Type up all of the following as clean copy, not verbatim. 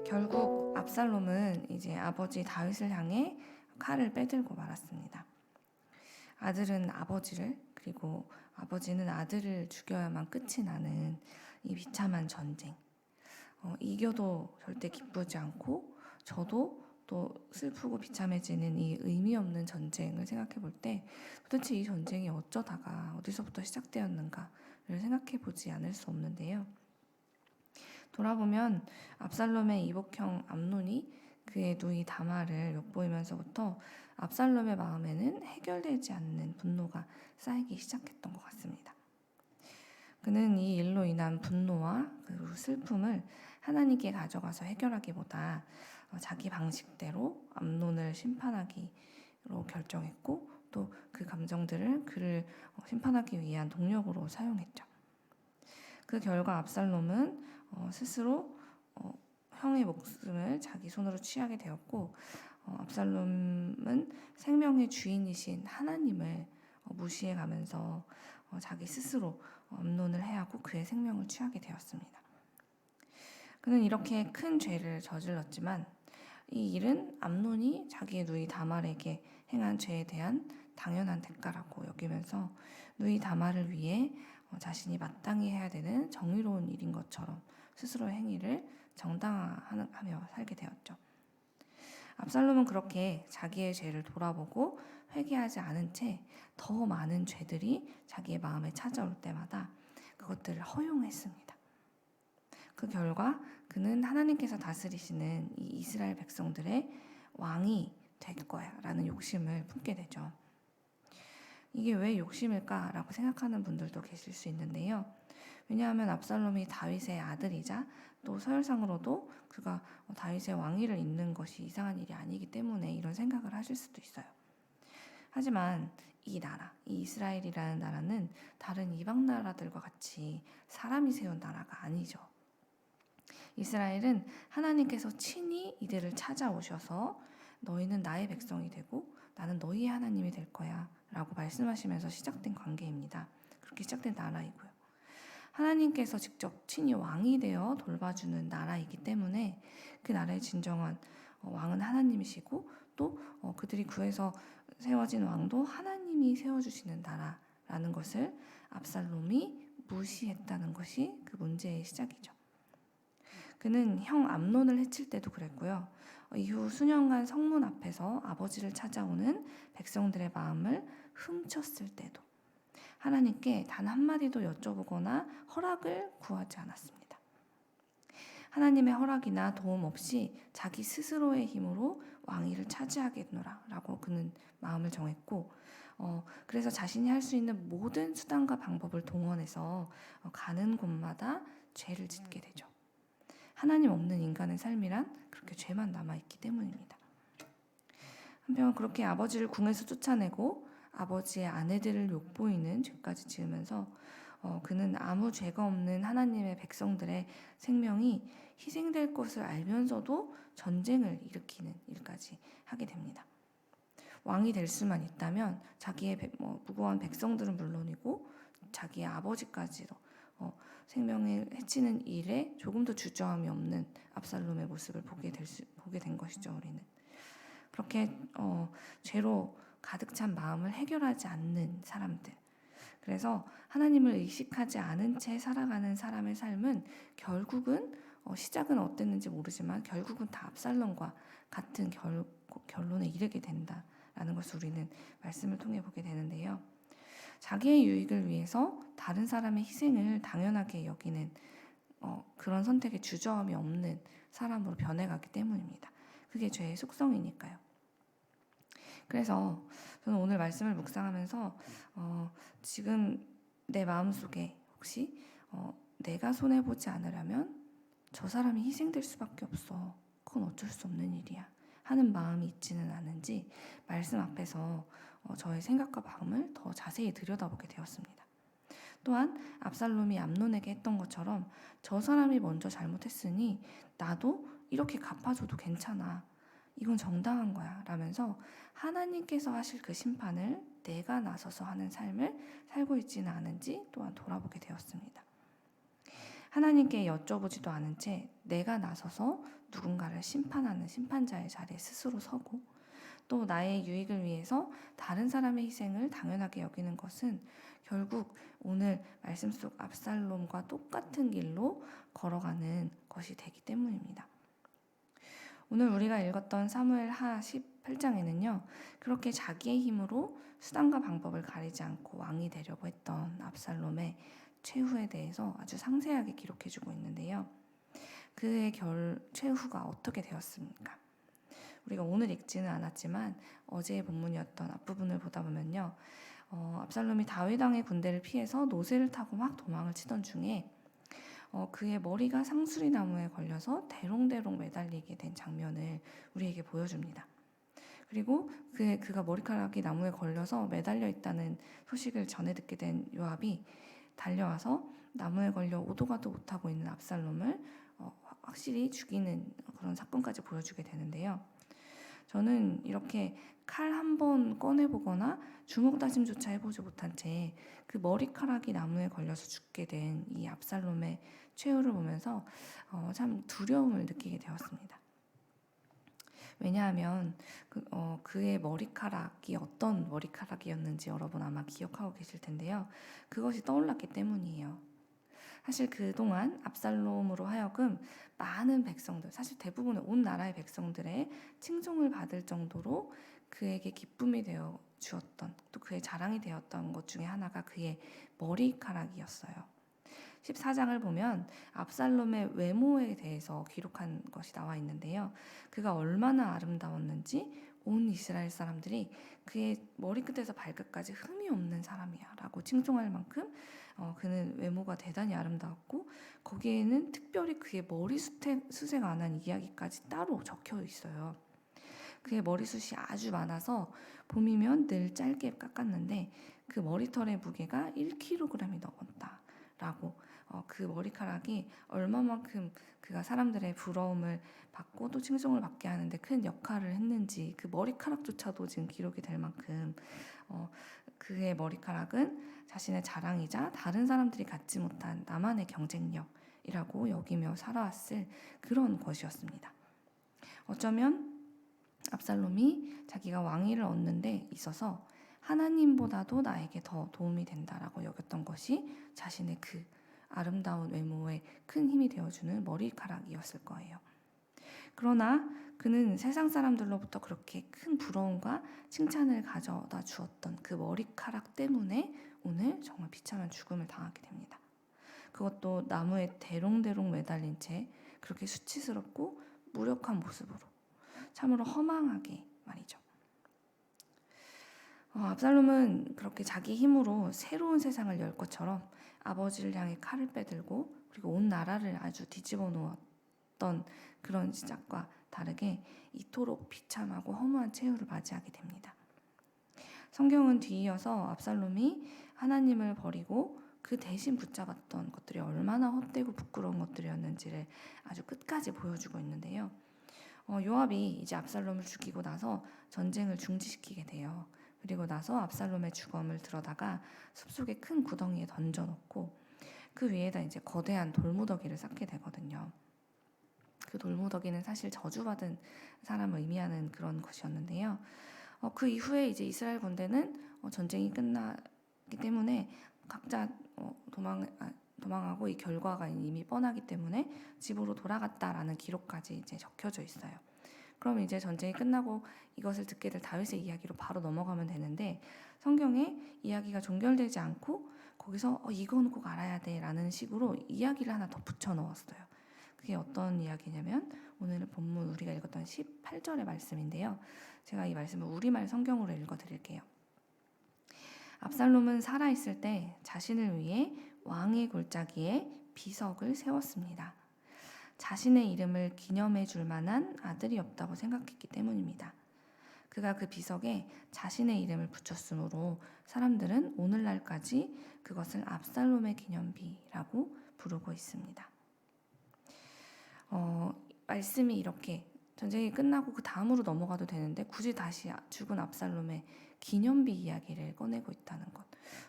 결국 압살롬은 이제 아버지 다윗을 향해 칼을 빼들고 말았습니다. 아들은 아버지를, 그리고 아버지는 아들을 죽여야만 끝이 나는 이 비참한 전쟁. 이겨도 절대 기쁘지 않고 저도 또 슬프고 비참해지는 이 의미 없는 전쟁을 생각해 볼 때 도대체 이 전쟁이 어쩌다가 어디서부터 시작되었는가를 생각해 보지 않을 수 없는데요. 돌아보면 압살롬의 이복형 암논이 그의 누이 다말을 엿보이면서부터 압살롬의 마음에는 해결되지 않는 분노가 쌓이기 시작했던 것 같습니다. 그는 이 일로 인한 분노와 그리고 슬픔을 하나님께 가져가서 해결하기보다 자기 방식대로 암논을 심판하기로 결정했고 또 그 감정들을 그를 심판하기 위한 동력으로 사용했죠. 그 결과 압살롬은 스스로 형의 목숨을 자기 손으로 취하게 되었고 압살롬은 생명의 주인이신 하나님을 무시해가면서 자기 스스로 암논을 해하고 그의 생명을 취하게 되었습니다. 그는 이렇게 큰 죄를 저질렀지만 이 일은 암논이 자기의 누이 다말에게 행한 죄에 대한 당연한 대가라고 여기면서 누이 다말을 위해 자신이 마땅히 해야 되는 정의로운 일인 것처럼 스스로의 행위를 정당화하며 살게 되었죠. 압살롬은 그렇게 자기의 죄를 돌아보고 회개하지 않은 채 더 많은 죄들이 자기의 마음에 찾아올 때마다 그것들을 허용했습니다. 그 결과 그는 하나님께서 다스리시는 이 이스라엘 백성들의 왕이 될 거야 라는 욕심을 품게 되죠. 이게 왜 욕심일까라고 생각하는 분들도 계실 수 있는데요. 왜냐하면 압살롬이 다윗의 아들이자 또 서열상으로도 그가 다윗의 왕위를 잇는 것이 이상한 일이 아니기 때문에 이런 생각을 하실 수도 있어요. 하지만 이 나라, 이 이스라엘이라는 나라는 다른 이방 나라들과 같이 사람이 세운 나라가 아니죠. 이스라엘은 하나님께서 친히 이들을 찾아오셔서 너희는 나의 백성이 되고 나는 너희의 하나님이 될 거야 라고 말씀하시면서 시작된 관계입니다. 그렇게 시작된 나라이고요. 하나님께서 직접 친히 왕이 되어 돌봐주는 나라이기 때문에 그 나라의 진정한 왕은 하나님이시고 또 그들이 구해서 세워진 왕도 하나님이 세워주시는 나라라는 것을 압살롬이 무시했다는 것이 그 문제의 시작이죠. 그는 형 암논을 해칠 때도 그랬고요. 이후 수년간 성문 앞에서 아버지를 찾아오는 백성들의 마음을 훔쳤을 때도 하나님께 단 한마디도 여쭤보거나 허락을 구하지 않았습니다. 하나님의 허락이나 도움 없이 자기 스스로의 힘으로 왕위를 차지하겠노라 라고 그는 마음을 정했고 그래서 자신이 할 수 있는 모든 수단과 방법을 동원해서 가는 곳마다 죄를 짓게 되죠. 하나님 없는 인간의 삶이란 그렇게 죄만 남아있기 때문입니다. 한편 그렇게 아버지를 궁에서 쫓아내고 아버지의 아내들을 욕보이는 죄까지 지으면서 그는 아무 죄가 없는 하나님의 백성들의 생명이 희생될 것을 알면서도 전쟁을 일으키는 일까지 하게 됩니다. 왕이 될 수만 있다면 자기의 무고한 백성들은 물론이고 자기의 아버지까지도 생명을 해치는 일에 조금도 주저함이 없는 압살롬의 모습을 보게 된 것이죠. 우리는 그렇게 죄로 가득 찬 마음을 해결하지 않는 사람들, 그래서 하나님을 의식하지 않은 채 살아가는 사람의 삶은 결국은 시작은 어땠는지 모르지만 결국은 다 압살롬과 같은 결론에 이르게 된다라는 것을 우리는 말씀을 통해 보게 되는데요. 자기의 유익을 위해서 다른 사람의 희생을 당연하게 여기는 그런 선택에 주저함이 없는 사람으로 변해가기 때문입니다. 그게 죄의 속성이니까요. 그래서 저는 오늘 말씀을 묵상하면서 지금 내 마음속에 혹시 내가 손해보지 않으려면 저 사람이 희생될 수밖에 없어. 그건 어쩔 수 없는 일이야. 하는 마음이 있지는 않은지 말씀 앞에서 저의 생각과 마음을 더 자세히 들여다보게 되었습니다. 또한 압살롬이 암논에게 했던 것처럼 저 사람이 먼저 잘못했으니 나도 이렇게 갚아줘도 괜찮아. 이건 정당한 거야 라면서 하나님께서 하실 그 심판을 내가 나서서 하는 삶을 살고 있지는 않은지 또한 돌아보게 되었습니다. 하나님께 여쭤보지도 않은 채 내가 나서서 누군가를 심판하는 심판자의 자리에 스스로 서고, 또 나의 유익을 위해서 다른 사람의 희생을 당연하게 여기는 것은 결국 오늘 말씀 속 압살롬과 똑같은 길로 걸어가는 것이 되기 때문입니다. 오늘 우리가 읽었던 사무엘하 18장에는요, 그렇게 자기의 힘으로 수단과 방법을 가리지 않고 왕이 되려고 했던 압살롬의 최후에 대해서 아주 상세하게 기록해주고 있는데요. 그의 최후가 어떻게 되었습니까? 우리가 오늘 읽지는 않았지만 어제의 본문이었던 앞부분을 보다 보면요, 압살롬이 다윗 왕의 군대를 피해서 노새를 타고 막 도망을 치던 중에 그의 머리가 상수리 나무에 걸려서 대롱대롱 매달리게 된 장면을 우리에게 보여줍니다. 그리고 그가 머리카락이 나무에 걸려서 매달려 있다는 소식을 전해 듣게 된 요압이 달려와서 나무에 걸려 오도 가도 못하고 있는 압살롬을 확실히 죽이는 그런 사건까지 보여주게 되는데요. 저는 이렇게 칼 한 번 꺼내보거나 주먹 다짐조차 해보지 못한 채 그 머리카락이 나무에 걸려서 죽게 된 이 압살롬의 최후를 보면서 참 두려움을 느끼게 되었습니다. 왜냐하면 그의 머리카락이 어떤 머리카락이었는지 여러분 아마 기억하고 계실 텐데요. 그것이 떠올랐기 때문이에요. 사실 그동안 압살롬으로 하여금 많은 백성들, 사실 대부분의 온 나라의 백성들의 칭송을 받을 정도로 그에게 기쁨이 되어 주었던, 또 그의 자랑이 되었던 것 중에 하나가 그의 머리카락이었어요. 14장을 보면 압살롬의 외모에 대해서 기록한 것이 나와 있는데요. 그가 얼마나 아름다웠는지 온 이스라엘 사람들이 그의 머리끝에서 발끝까지 흠이 없는 사람이야 라고 칭송할 만큼 그는 외모가 대단히 아름다웠고, 거기에는 특별히 그의 머리숱에 관한 이야기까지 따로 적혀 있어요. 그의 머리숱이 아주 많아서 봄이면 늘 짧게 깎았는데 그 머리털의 무게가 1kg이 넘었다 라고, 그 머리카락이 얼마만큼 그가 사람들의 부러움을 받고 또 칭송을 받게 하는데 큰 역할을 했는지 그 머리카락조차도 지금 기록이 될 만큼 그의 머리카락은 자신의 자랑이자 다른 사람들이 갖지 못한 나만의 경쟁력이라고 여기며 살아왔을 그런 것이었습니다. 어쩌면 압살롬이 자기가 왕위를 얻는 데 있어서 하나님보다도 나에게 더 도움이 된다라고 여겼던 것이 자신의 그 아름다운 외모에 큰 힘이 되어주는 머리카락이었을 거예요. 그러나 그는 세상 사람들로부터 그렇게 큰 부러움과 칭찬을 가져다 주었던 그 머리카락 때문에 오늘 정말 비참한 죽음을 당하게 됩니다. 그것도 나무에 대롱대롱 매달린 채 그렇게 수치스럽고 무력한 모습으로, 참으로 허망하게 말이죠. 압살롬은 그렇게 자기 힘으로 새로운 세상을 열 것처럼 아버지를 향해 칼을 빼들고 그리고 온 나라를 아주 뒤집어 놓았던 그런 시작과 다르게 이토록 비참하고 허무한 최후를 맞이하게 됩니다. 성경은 뒤이어서 압살롬이 하나님을 버리고 그 대신 붙잡았던 것들이 얼마나 헛되고 부끄러운 것들이었는지를 아주 끝까지 보여주고 있는데요. 요압이 이제 압살롬을 죽이고 나서 전쟁을 중지시키게 돼요. 그리고 나서 압살롬의 죽음을 들어다가 숲속에 큰 구덩이에 던져놓고 그 위에다 이제 거대한 돌무더기를 쌓게 되거든요. 그 돌무더기는 사실 저주받은 사람을 의미하는 그런 것이었는데요. 그 이후에 이제 이스라엘 군대는 전쟁이 끝나기 때문에 각자 도망하고 이 결과가 이미 뻔하기 때문에 집으로 돌아갔다라는 기록까지 이제 적혀져 있어요. 그럼 이제 전쟁이 끝나고 이것을 듣게 될 다윗의 이야기로 바로 넘어가면 되는데, 성경에 이야기가 종결되지 않고 거기서 이건 꼭 알아야 돼라는 식으로 이야기를 하나 더 붙여 넣었어요. 그게 어떤 이야기냐면 오늘 본문 우리가 읽었던 18절의 말씀인데요. 제가 이 말씀을 우리말 성경으로 읽어드릴게요. 압살롬은 살아있을 때 자신을 위해 왕의 골짜기에 비석을 세웠습니다. 자신의 이름을 기념해 줄 만한 아들이 없다고 생각했기 때문입니다. 그가 그 비석에 자신의 이름을 붙였으므로 사람들은 오늘날까지 그것을 압살롬의 기념비라고 부르고 있습니다. 말씀이 이렇게 전쟁이 끝나고 그 다음으로 넘어가도 되는데 굳이 다시 죽은 압살롬의 기념비 이야기를 꺼내고 있다는 것.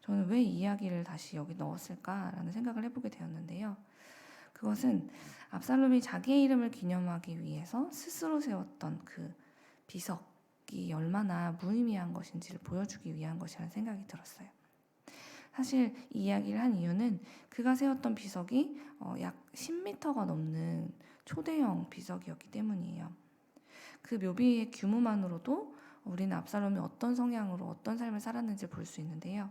저는 왜 이 이야기를 다시 여기 넣었을까라는 생각을 해보게 되었는데요. 그것은 압살롬이 자기의 이름을 기념하기 위해서 스스로 세웠던 그 비석이 얼마나 무의미한 것인지를 보여주기 위한 것이라는 생각이 들었어요. 사실 이 이야기를 한 이유는 그가 세웠던 비석이 약 10m가 넘는 초대형 비석이었기 때문이에요. 그 묘비의 규모만으로도 우리는 압살롬이 어떤 성향으로 어떤 삶을 살았는지 볼 수 있는데요.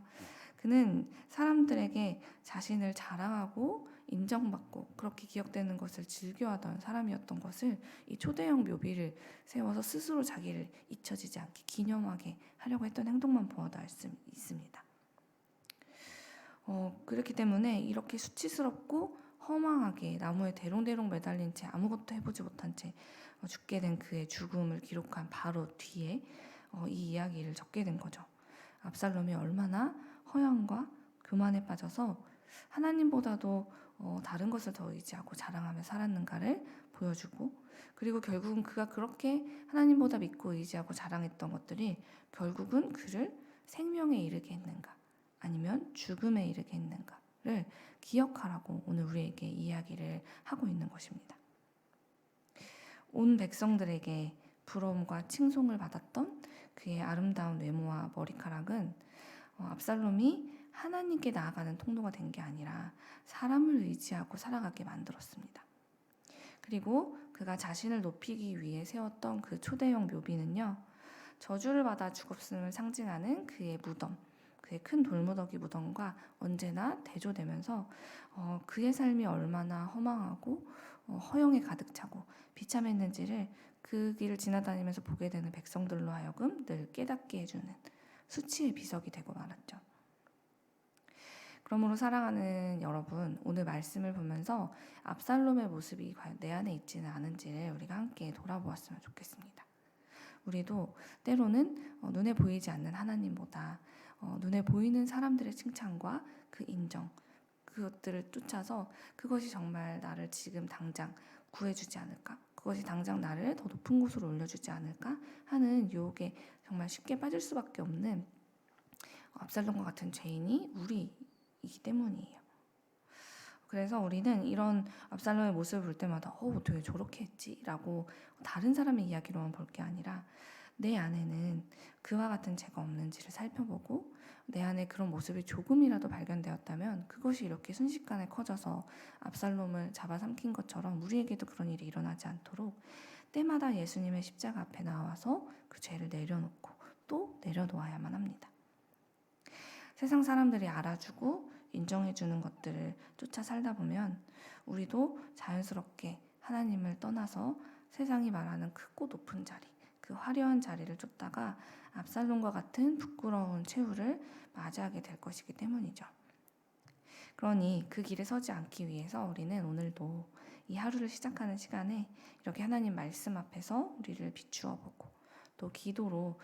그는 사람들에게 자신을 자랑하고 인정받고 그렇게 기억되는 것을 즐겨하던 사람이었던 것을 이 초대형 묘비를 세워서 스스로 자기를 잊혀지지 않게 기념하게 하려고 했던 행동만 보아도 알 수 있습니다. 그렇기 때문에 이렇게 수치스럽고 허망하게 나무에 대롱대롱 매달린 채 아무것도 해보지 못한 채 죽게 된 그의 죽음을 기록한 바로 뒤에 이 이야기를 적게 된 거죠. 압살롬이 얼마나 허영과 교만에 빠져서 하나님보다도 다른 것을 더 의지하고 자랑하며 살았는가를 보여주고, 그리고 결국은 그가 그렇게 하나님보다 믿고 의지하고 자랑했던 것들이 결국은 그를 생명에 이르게 했는가 아니면 죽음에 이르게 했는가를 기억하라고 오늘 우리에게 이야기를 하고 있는 것입니다. 온 백성들에게 부러움과 칭송을 받았던 그의 아름다운 외모와 머리카락은 압살롬이 하나님께 나아가는 통로가 된 게 아니라 사람을 의지하고 살아가게 만들었습니다. 그리고 그가 자신을 높이기 위해 세웠던 그 초대형 묘비는요, 저주를 받아 죽었음을 상징하는 그의 무덤, 그의 큰 돌무더기 무덤과 언제나 대조되면서 그의 삶이 얼마나 허망하고 허영에 가득 차고 비참했는지를 그 길을 지나다니면서 보게 되는 백성들로 하여금 늘 깨닫게 해주는 수치의 비석이 되고 말았죠. 그러므로 사랑하는 여러분, 오늘 말씀을 보면서 압살롬의 모습이 과연 내 안에 있지는 않은지를 우리가 함께 돌아보았으면 좋겠습니다. 우리도 때로는 눈에 보이지 않는 하나님보다 눈에 보이는 사람들의 칭찬과 그 인정, 그것들을 쫓아서 그것이 정말 나를 지금 당장 구해주지 않을까? 그것이 당장 나를 더 높은 곳으로 올려주지 않을까? 하는 유혹에 정말 쉽게 빠질 수밖에 없는 압살롬과 같은 죄인이 우리이기 때문이에요. 그래서 우리는 이런 압살롬의 모습을 볼 때마다 어떻게 저렇게 했지? 라고 다른 사람의 이야기로만 볼 게 아니라 내 안에는 그와 같은 죄가 없는지를 살펴보고 내 안에 그런 모습이 조금이라도 발견되었다면 그것이 이렇게 순식간에 커져서 압살롬을 잡아삼킨 것처럼 우리에게도 그런 일이 일어나지 않도록 때마다 예수님의 십자가 앞에 나와서 그 죄를 내려놓고 또 내려놓아야만 합니다. 세상 사람들이 알아주고 인정해주는 것들을 쫓아 살다 보면 우리도 자연스럽게 하나님을 떠나서 세상이 말하는 크고 높은 자리, 그 화려한 자리를 쫓다가 압살롬과 같은 부끄러운 최후를 맞이하게 될 것이기 때문이죠. 그러니 그 길에 서지 않기 위해서 우리는 오늘도 이 하루를 시작하는 시간에 이렇게 하나님 말씀 앞에서 우리를 비추어 보고 또 기도로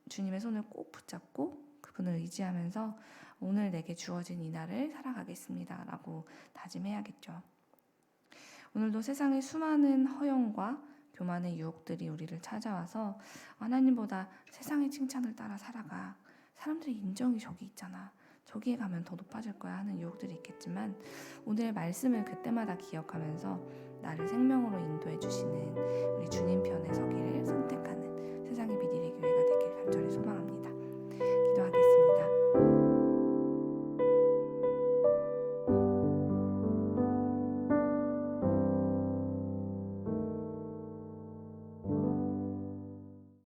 주님의 손을 꼭 붙잡고 그분을 의지하면서 오늘 내게 주어진 이 날을 살아가겠습니다 라고 다짐해야겠죠. 오늘도 세상의 수많은 허영과 교만의 유혹들이 우리를 찾아와서 하나님보다 세상의 칭찬을 따라 살아가, 사람들의 인정이 저기 있잖아, 저기에 가면 더 높아질 거야 하는 유혹들이 있겠지만 오늘의 말씀을 그때마다 기억하면서 나를 생명으로 인도해 주시는 우리 주님 편에 서기를 선택하는 세상의 비디레 교회가 되길 간절히 소망합니다.